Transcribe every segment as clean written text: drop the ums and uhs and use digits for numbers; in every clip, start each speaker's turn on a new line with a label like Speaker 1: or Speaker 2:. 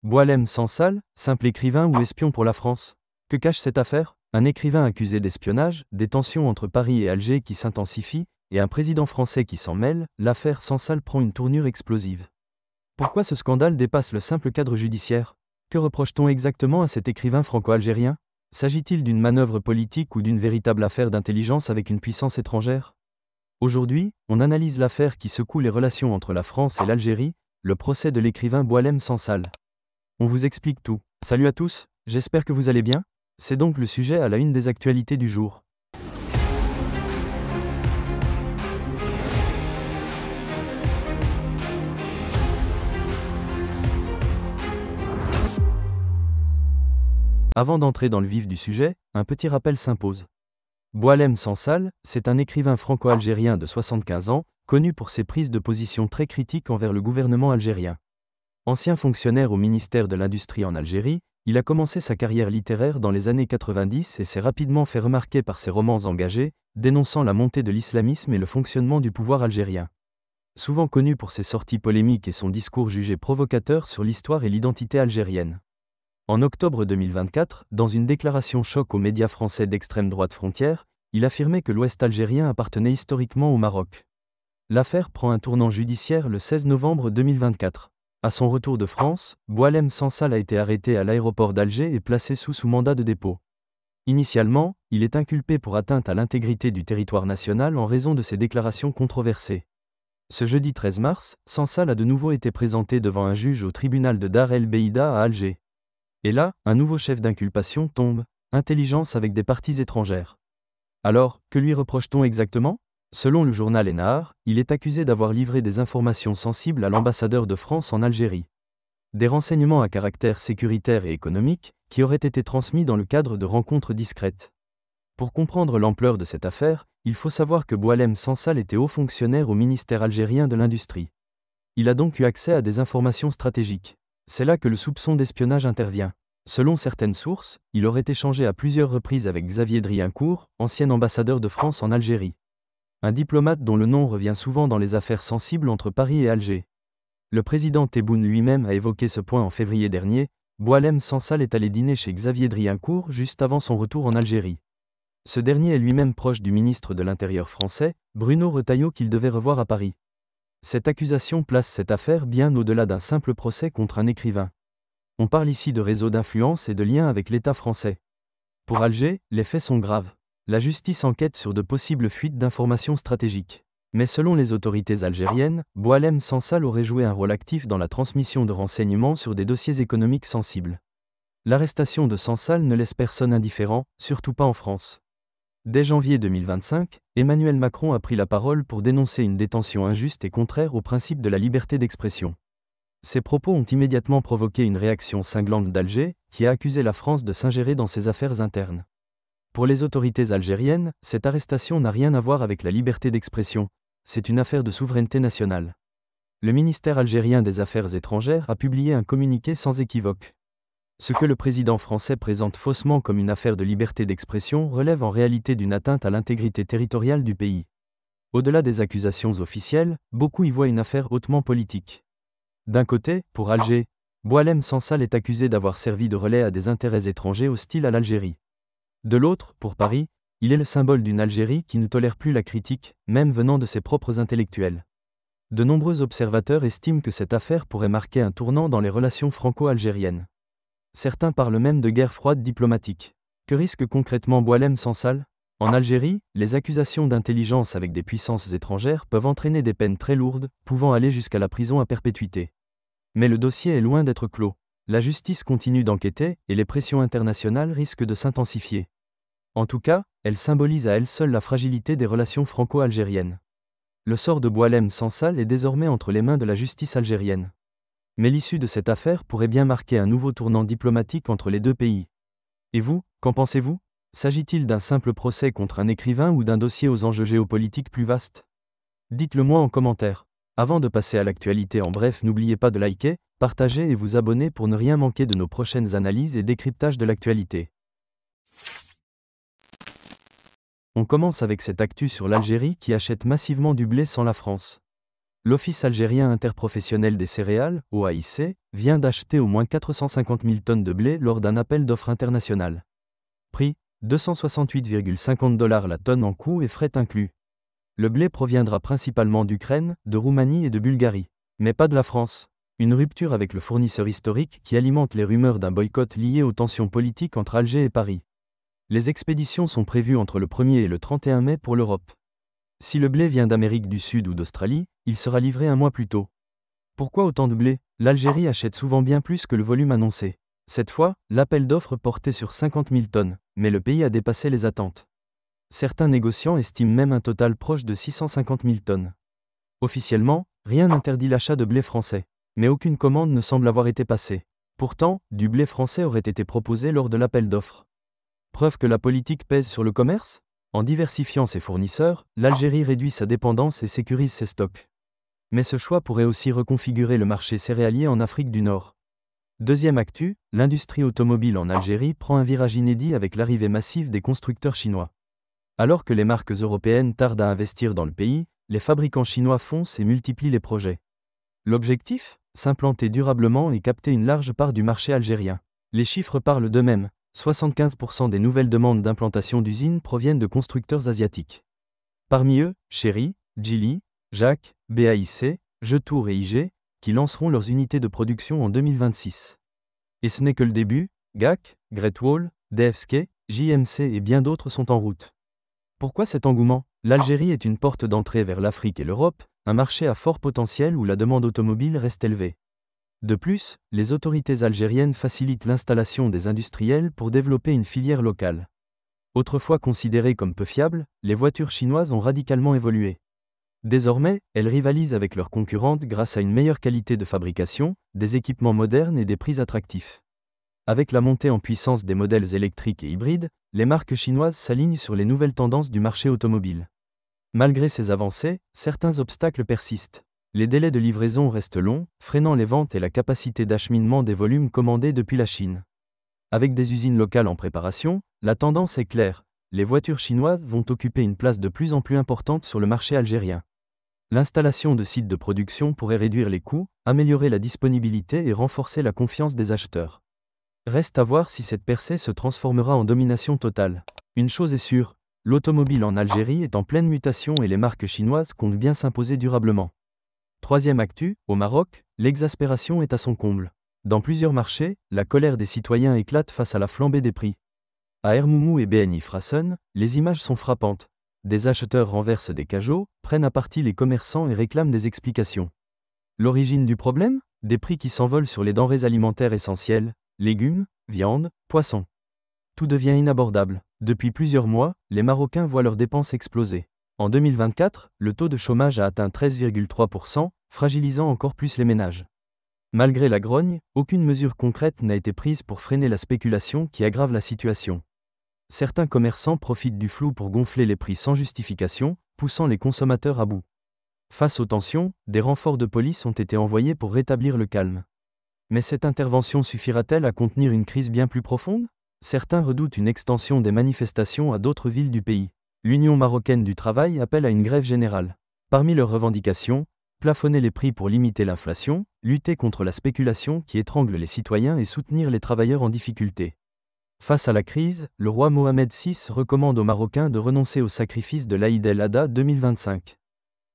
Speaker 1: Boualem Sansal, simple écrivain ou espion pour la France? Que cache cette affaire? Un écrivain accusé d'espionnage, des tensions entre Paris et Alger qui s'intensifient, et un président français qui s'en mêle, l'affaire Sansal prend une tournure explosive. Pourquoi ce scandale dépasse le simple cadre judiciaire? Que reproche-t-on exactement à cet écrivain franco-algérien? S'agit-il d'une manœuvre politique ou d'une véritable affaire d'intelligence avec une puissance étrangère? Aujourd'hui, on analyse l'affaire qui secoue les relations entre la France et l'Algérie, le procès de l'écrivain Boualem Sansal. On vous explique tout. Salut à tous, j'espère que vous allez bien. C'est donc le sujet à la une des actualités du jour. Avant d'entrer dans le vif du sujet, un petit rappel s'impose. Boualem Sansal, c'est un écrivain franco-algérien de 75 ans, connu pour ses prises de position très critiques envers le gouvernement algérien. Ancien fonctionnaire au ministère de l'Industrie en Algérie, il a commencé sa carrière littéraire dans les années 90 et s'est rapidement fait remarquer par ses romans engagés, dénonçant la montée de l'islamisme et le fonctionnement du pouvoir algérien. Souvent connu pour ses sorties polémiques et son discours jugé provocateur sur l'histoire et l'identité algérienne. En octobre 2024, dans une déclaration choc aux médias français d'extrême droite Frontières, il affirmait que l'Ouest algérien appartenait historiquement au Maroc. L'affaire prend un tournant judiciaire le 16 novembre 2024. À son retour de France, Boualem Sansal a été arrêté à l'aéroport d'Alger et placé sous mandat de dépôt. Initialement, il est inculpé pour atteinte à l'intégrité du territoire national en raison de ses déclarations controversées. Ce jeudi 13 mars, Sansal a de nouveau été présenté devant un juge au tribunal de Dar el Beida à Alger. Et là, un nouveau chef d'inculpation tombe, intelligence avec des parties étrangères. Alors, que lui reproche-t-on exactement? Selon le journal Ennahar, il est accusé d'avoir livré des informations sensibles à l'ambassadeur de France en Algérie. Des renseignements à caractère sécuritaire et économique, qui auraient été transmis dans le cadre de rencontres discrètes. Pour comprendre l'ampleur de cette affaire, il faut savoir que Boualem Sansal était haut fonctionnaire au ministère algérien de l'Industrie. Il a donc eu accès à des informations stratégiques. C'est là que le soupçon d'espionnage intervient. Selon certaines sources, il aurait échangé à plusieurs reprises avec Xavier Driancourt, ancien ambassadeur de France en Algérie. Un diplomate dont le nom revient souvent dans les affaires sensibles entre Paris et Alger. Le président Tebboune lui-même a évoqué ce point en février dernier. Boualem Sansal est allé dîner chez Xavier Driancourt juste avant son retour en Algérie. Ce dernier est lui-même proche du ministre de l'Intérieur français, Bruno Retailleau, qu'il devait revoir à Paris. Cette accusation place cette affaire bien au-delà d'un simple procès contre un écrivain. On parle ici de réseau d'influence et de liens avec l'État français. Pour Alger, les faits sont graves. La justice enquête sur de possibles fuites d'informations stratégiques. Mais selon les autorités algériennes, Boualem Sansal aurait joué un rôle actif dans la transmission de renseignements sur des dossiers économiques sensibles. L'arrestation de Sansal ne laisse personne indifférent, surtout pas en France. Dès janvier 2025, Emmanuel Macron a pris la parole pour dénoncer une détention injuste et contraire au principe de la liberté d'expression. Ces propos ont immédiatement provoqué une réaction cinglante d'Alger, qui a accusé la France de s'ingérer dans ses affaires internes. Pour les autorités algériennes, cette arrestation n'a rien à voir avec la liberté d'expression, c'est une affaire de souveraineté nationale. Le ministère algérien des Affaires étrangères a publié un communiqué sans équivoque. Ce que le président français présente faussement comme une affaire de liberté d'expression relève en réalité d'une atteinte à l'intégrité territoriale du pays. Au-delà des accusations officielles, beaucoup y voient une affaire hautement politique. D'un côté, pour Alger, Boualem Sansal est accusé d'avoir servi de relais à des intérêts étrangers hostiles à l'Algérie. De l'autre, pour Paris, il est le symbole d'une Algérie qui ne tolère plus la critique, même venant de ses propres intellectuels. De nombreux observateurs estiment que cette affaire pourrait marquer un tournant dans les relations franco-algériennes. Certains parlent même de guerre froide diplomatique. Que risque concrètement Boualem Sansal? En Algérie, les accusations d'intelligence avec des puissances étrangères peuvent entraîner des peines très lourdes, pouvant aller jusqu'à la prison à perpétuité. Mais le dossier est loin d'être clos. La justice continue d'enquêter, et les pressions internationales risquent de s'intensifier. En tout cas, elle symbolise à elle seule la fragilité des relations franco-algériennes. Le sort de Boualem Sansal est désormais entre les mains de la justice algérienne. Mais l'issue de cette affaire pourrait bien marquer un nouveau tournant diplomatique entre les deux pays. Et vous, qu'en pensez-vous? S'agit-il d'un simple procès contre un écrivain ou d'un dossier aux enjeux géopolitiques plus vastes? Dites-le moi en commentaire. Avant de passer à l'actualité en bref, n'oubliez pas de liker, partager et vous abonner pour ne rien manquer de nos prochaines analyses et décryptages de l'actualité. On commence avec cette actu sur l'Algérie qui achète massivement du blé sans la France. L'Office algérien interprofessionnel des céréales, OAIC, vient d'acheter au moins 450 000 tonnes de blé lors d'un appel d'offres international. Prix, 268,50 $ la tonne en coût et frais inclus. Le blé proviendra principalement d'Ukraine, de Roumanie et de Bulgarie. Mais pas de la France. Une rupture avec le fournisseur historique qui alimente les rumeurs d'un boycott lié aux tensions politiques entre Alger et Paris. Les expéditions sont prévues entre le 1er et le 31 mai pour l'Europe. Si le blé vient d'Amérique du Sud ou d'Australie, il sera livré un mois plus tôt. Pourquoi autant de blé? L'Algérie achète souvent bien plus que le volume annoncé. Cette fois, l'appel d'offres portait sur 50 000 tonnes, mais le pays a dépassé les attentes. Certains négociants estiment même un total proche de 650 000 tonnes. Officiellement, rien n'interdit l'achat de blé français, mais aucune commande ne semble avoir été passée. Pourtant, du blé français aurait été proposé lors de l'appel d'offres. Preuve que la politique pèse sur le commerce? En diversifiant ses fournisseurs, l'Algérie réduit sa dépendance et sécurise ses stocks. Mais ce choix pourrait aussi reconfigurer le marché céréalier en Afrique du Nord. Deuxième actu, l'industrie automobile en Algérie prend un virage inédit avec l'arrivée massive des constructeurs chinois. Alors que les marques européennes tardent à investir dans le pays, les fabricants chinois foncent et multiplient les projets. L'objectif? S'implanter durablement et capter une large part du marché algérien. Les chiffres parlent d'eux-mêmes. 75% des nouvelles demandes d'implantation d'usines proviennent de constructeurs asiatiques. Parmi eux, Chery, Geely, Jacques, BAIC, Jetour et IG, qui lanceront leurs unités de production en 2026. Et ce n'est que le début, GAC, Great Wall, DFSK, JMC et bien d'autres sont en route. Pourquoi cet engouement? L'Algérie est une porte d'entrée vers l'Afrique et l'Europe, un marché à fort potentiel où la demande automobile reste élevée. De plus, les autorités algériennes facilitent l'installation des industriels pour développer une filière locale. Autrefois considérées comme peu fiables, les voitures chinoises ont radicalement évolué. Désormais, elles rivalisent avec leurs concurrentes grâce à une meilleure qualité de fabrication, des équipements modernes et des prix attractifs. Avec la montée en puissance des modèles électriques et hybrides, les marques chinoises s'alignent sur les nouvelles tendances du marché automobile. Malgré ces avancées, certains obstacles persistent. Les délais de livraison restent longs, freinant les ventes et la capacité d'acheminement des volumes commandés depuis la Chine. Avec des usines locales en préparation, la tendance est claire, les voitures chinoises vont occuper une place de plus en plus importante sur le marché algérien. L'installation de sites de production pourrait réduire les coûts, améliorer la disponibilité et renforcer la confiance des acheteurs. Reste à voir si cette percée se transformera en domination totale. Une chose est sûre, l'automobile en Algérie est en pleine mutation et les marques chinoises comptent bien s'imposer durablement. Troisième actu, au Maroc, l'exaspération est à son comble. Dans plusieurs marchés, la colère des citoyens éclate face à la flambée des prix. À Ermoumou et BNI Frassen, les images sont frappantes. Des acheteurs renversent des cajots, prennent à partie les commerçants et réclament des explications. L'origine du problème? Des prix qui s'envolent sur les denrées alimentaires essentielles, légumes, viande, poissons. Tout devient inabordable. Depuis plusieurs mois, les Marocains voient leurs dépenses exploser. En 2024, le taux de chômage a atteint 13,3%, fragilisant encore plus les ménages. Malgré la grogne, aucune mesure concrète n'a été prise pour freiner la spéculation qui aggrave la situation. Certains commerçants profitent du flou pour gonfler les prix sans justification, poussant les consommateurs à bout. Face aux tensions, des renforts de police ont été envoyés pour rétablir le calme. Mais cette intervention suffira-t-elle à contenir une crise bien plus profonde? Certains redoutent une extension des manifestations à d'autres villes du pays. L'Union marocaine du travail appelle à une grève générale. Parmi leurs revendications, plafonner les prix pour limiter l'inflation, lutter contre la spéculation qui étrangle les citoyens et soutenir les travailleurs en difficulté. Face à la crise, le roi Mohamed VI recommande aux Marocains de renoncer au sacrifice de l'Aïd el-Adha 2025.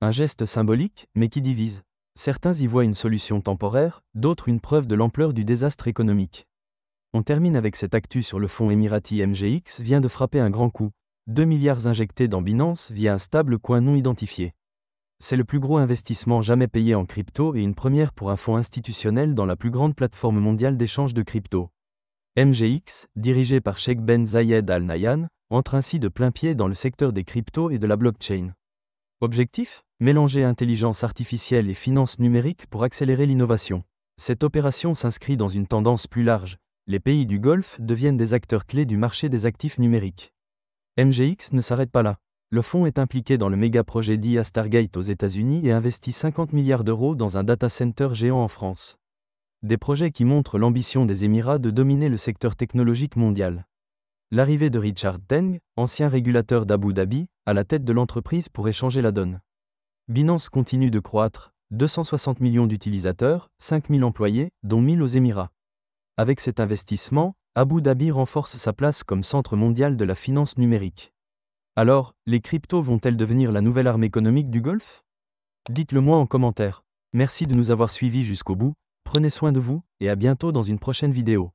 Speaker 1: Un geste symbolique, mais qui divise. Certains y voient une solution temporaire, d'autres une preuve de l'ampleur du désastre économique. On termine avec cette actu sur le fonds émirati MGX vient de frapper un grand coup. 2 milliards injectés dans Binance via un stable coin non identifié. C'est le plus gros investissement jamais payé en crypto et une première pour un fonds institutionnel dans la plus grande plateforme mondiale d'échange de crypto. MGX, dirigé par Sheikh Ben Zayed Al Nahyan, entre ainsi de plein pied dans le secteur des cryptos et de la blockchain. Objectif? Mélanger intelligence artificielle et finance numérique pour accélérer l'innovation. Cette opération s'inscrit dans une tendance plus large. Les pays du Golfe deviennent des acteurs clés du marché des actifs numériques. MGX ne s'arrête pas là. Le fonds est impliqué dans le méga-projet d'IA Stargate aux États-Unis et investit 50 milliards d'euros dans un data center géant en France. Des projets qui montrent l'ambition des Émirats de dominer le secteur technologique mondial. L'arrivée de Richard Teng, ancien régulateur d'Abu Dhabi, à la tête de l'entreprise pourrait changer la donne. Binance continue de croître, 260 millions d'utilisateurs, 5000 employés, dont 1000 aux Émirats. Avec cet investissement, Abu Dhabi renforce sa place comme centre mondial de la finance numérique. Alors, les cryptos vont-elles devenir la nouvelle arme économique du Golfe? Dites-le moi en commentaire. Merci de nous avoir suivis jusqu'au bout, prenez soin de vous, et à bientôt dans une prochaine vidéo.